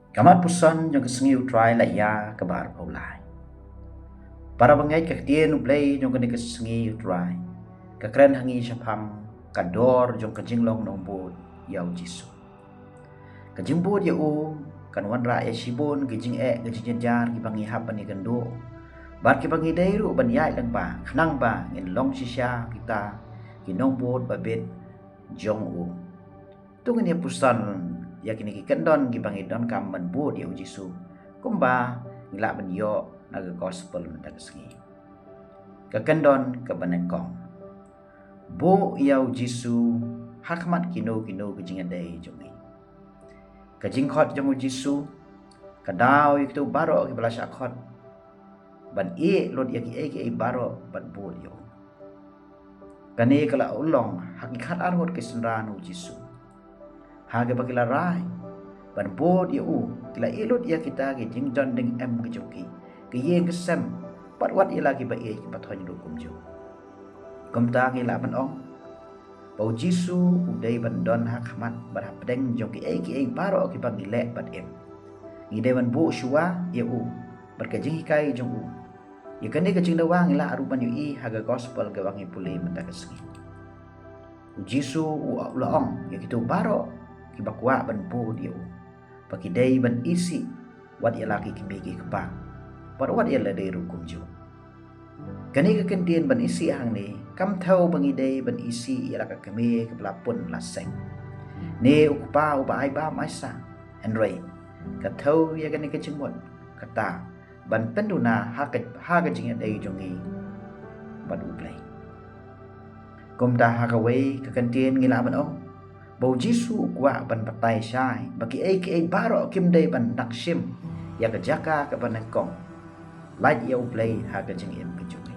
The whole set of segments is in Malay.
Kamat pusan yang kesengiu try la ya kabar paulai. Para bangai kakdien ublay yang kani kesengiu try. Kakren hangi syapang kador jong kajinglong nombod yau jisu. Kajimbod ya kan wan ra ya shibon gijing gijing jar gibangi hapan ni gando. Bar kibangi dairu ban yai lang ba khnang ba ngin long shisha kita ginombod babet jong Tungin ya pusan yakini ki kendon gibangi don kam man bod ya jisu. Kumba ngila ban yo naga gospel mentak sengi. Kakendon ke banekong. Bo yau jisu hakmat kino gijing adai jongi. Kajingkhot jong jisu kadau itu baro ki bala syakot. Ban lod yaki baro ban bod yo. Kani kala ulong hakikat arhot kesenranu jisu. Haga bakila rai ban bod ya kila ilot ya kita ke jingjon ding ke joki ke ye kesem pat wat ya lagi ba ki pathon dukum jo komta ki la ban ong bau jisu udai ban don hakmat ban hapdeng joki baro ki bang le bat ngide ban bo shua ya berkajing kai jong ya kani ke jing dawang la aruban yu haga gospel ke wangi pulih mentakasngi jisu ula ong ya kitu baro bakwa ban bo dia pakidai ban isi wat ya laki kibigi kepa par wat ya ladai rukum jo kani ka kendien ban isi hang ni kam thau bangidai ban isi ya laka keme ke pelapun laseng ne ukpa uba ai ba maisa enrei ka thau ya kani ka jengmot kata ban penduna ha ka jing dai jongi ban uplai komta ha ka wei ka kendien ngila ban ong bau jisu kwa ban patai syai bagi baro kim dai ban nakshim ya ka jaka ka ban kong light ya play ha ka jing em kejungi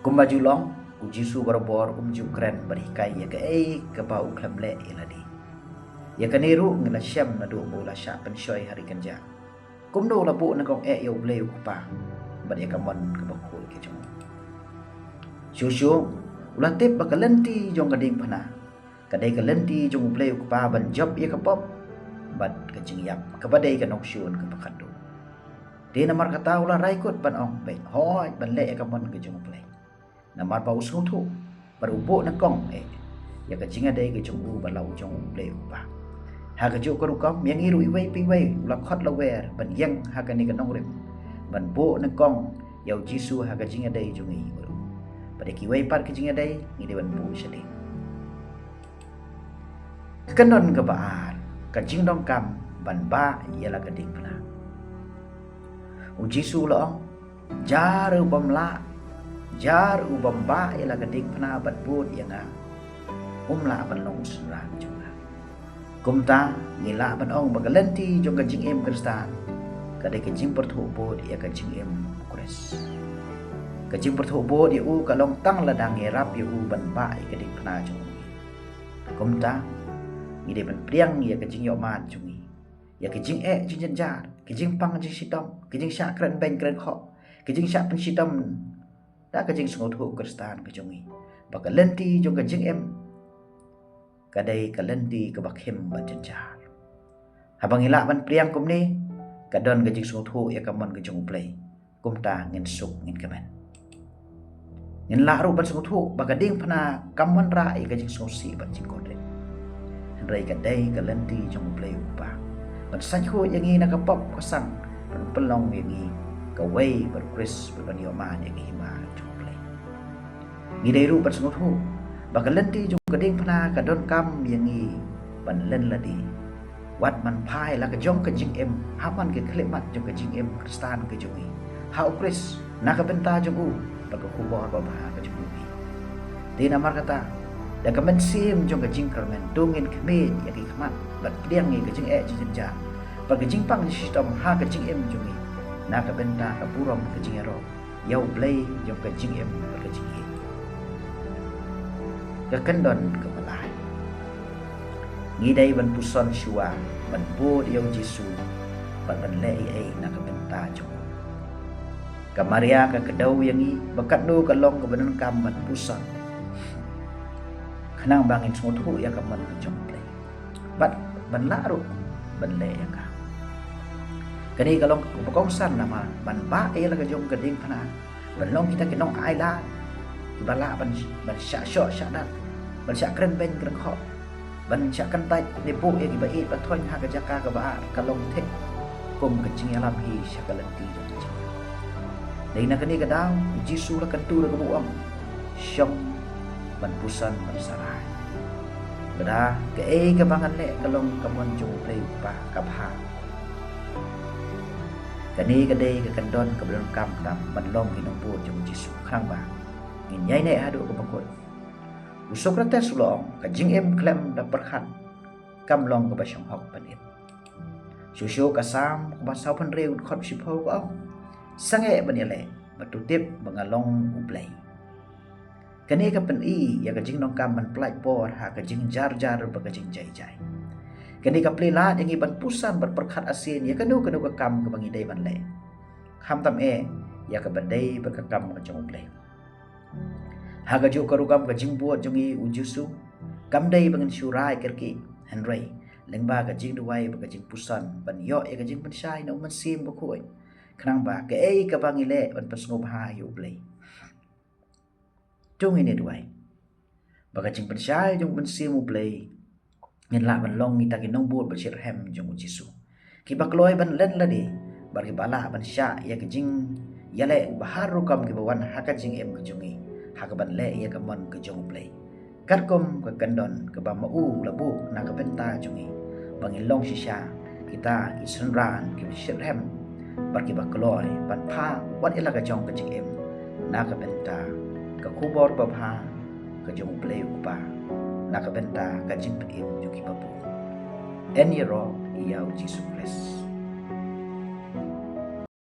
kumba julong u jisu barbor jukren berikai ya ka bau klamle iladi ya ka niru ngila syam na do bola sya penshoy hari kenja kumdo la bu na kong ya play ukpa ban ya ka mon ka bakul kejung syusyu ulatip bakalenti jong kading pana kadai kalenti jong play ukpa ban job ya kapop bat kajing yap kabadai ka noksyun ka pakado di namar kata ulah raikut ban ong be hoy ban le ka mon ka jong play namar pa usung thu barubo na kong ya kajing adai ka jong ban lau jong play ukpa ha ka jo ko kom yang iru iwai piwai ulah khot lawer ban yang ha ka ni ka nongrim ban bo na kong yau jisu ha kajing adai jong i pada kiwai par kajing adai ni de ban bo shali Kenon ke baar, kajing dong kam ban ba ialah keding pula. Uji sulong, jar ubam ba ialah keding puna ban bud yang umla ban long senang juga. Kumta ngila ban ong bagalenti jong kajing em kristan, kadai kajing pertu bud ia kajing em kures. Kajing pertu bud ia kalong tang ladang erap ia ban ba ia keding puna jong. Kumta ngide ban priang ya kajing yo man jungi ya kajing jing jar kajing pang jing sitom kajing syak kren beng kren kho kajing syak pen sitom da kajing sungut hu kristan kajungi bakalenti jong kajing em kadai kalenti ke bakhem ban jar habang ila ban priang kum ni kadon kajing sungut hu ya kamon kajung play kumta ngin suk ngin kamen ngin la ru ban sungut hu bakading pana kamon ra ya kajing sungut si ban jing kodre rai kadai kalenti jong play upa ban sanho yangi nakapop kasang pelong yangi kawai berkris berbanyo man yangi hima jong play ngidai ru ban sungut hu bakalenti jong kading pana kadon kam yangi ban len ladi wat man pai la ka jong ka jing em haman ke klemat jong ka jing em kristan ke jongi ha kris nakabenta jong bagakubor ba ka jong di namar kata da kamen sim jong ka jing karmen dongin keme ya ki khmat bat priang ngi ka jing jing ja ba ka jing pang sistem ha ka jing em jongi na ka benta ka purom ka jing ero yau play jong ka jing em ka jing ka kendon ka malai ngi dai ban puson shua ban bo yau jisu ban le na ka benta jong ka maria ka kedau yangi bakat no ka long ka banan kam ban puson nang bangin sungut hu ya kaman jong play bat ban la ru ban le ya ka kani kalong bokong san nama ban ba e la ka jong ka ding phana ban long kita kinong ai la bala ban sha sho sha dat ban sha kren ben kren kho ban sha kan tai ni pu e ki ba e ba thon ha ka jaka ka ba kalong the kum ka ching alam hi sha ka lan ti dei na kani ka daw jisu la kan tu la ka bu am syong ban pusan ban sarai bada ke e ka bangan le kalong kamon jong play pa ka pha kani ka dei ka kan don ka belon kam tam ban long ki nong pu jong jisu khang ba ngin nyai ne adu ka bakoi Socrates long ka jing em klem da perkhan kam long ka ba syong hok panit Shusho ka sam ka ba sau pan reu khot shipho ko ong sange banile batutip bangalong uplay kani ka pen i ya ka jing nong kam man plai por ha ka jing jar jar ba ka jing jai jai kani ka play la yang iban pusan bat perkhat asin ya kanu ka kam ka bangi dei ban le kham tam e ya ka badai ba ka kam ka jong uplay haga jo karugam ka jing buat jongi ujusu kam dei bangan syurai kerki henry lengba ka jing duai ba ka jing pusan ban yo e ka jing ban shai no man sim ba khoi khnang ba ke ei ka bangi le ban pasngop ha yu play chung ini duai ba ka jing ban shai jong ban sim u play ngin la ban long ni ta ki nong buat ba shir hem jong ujisu ki ba kloi ban len la di bar ki bala ban sha ya ka jing yale bahar rukam ki bawan ha ka jing em ka jongi hakaban le ia kamon ke jong play katkom ke kandon ke ba mau labu na ka benta jongi bangilong shisha kita isunran ki shirhem barki ba kloy ban pha wat ila ka jong ke jing em na ka benta ka kubor ba pha ke jong play upa na ka benta ka jing em joki babu en yero ia Jesus Christ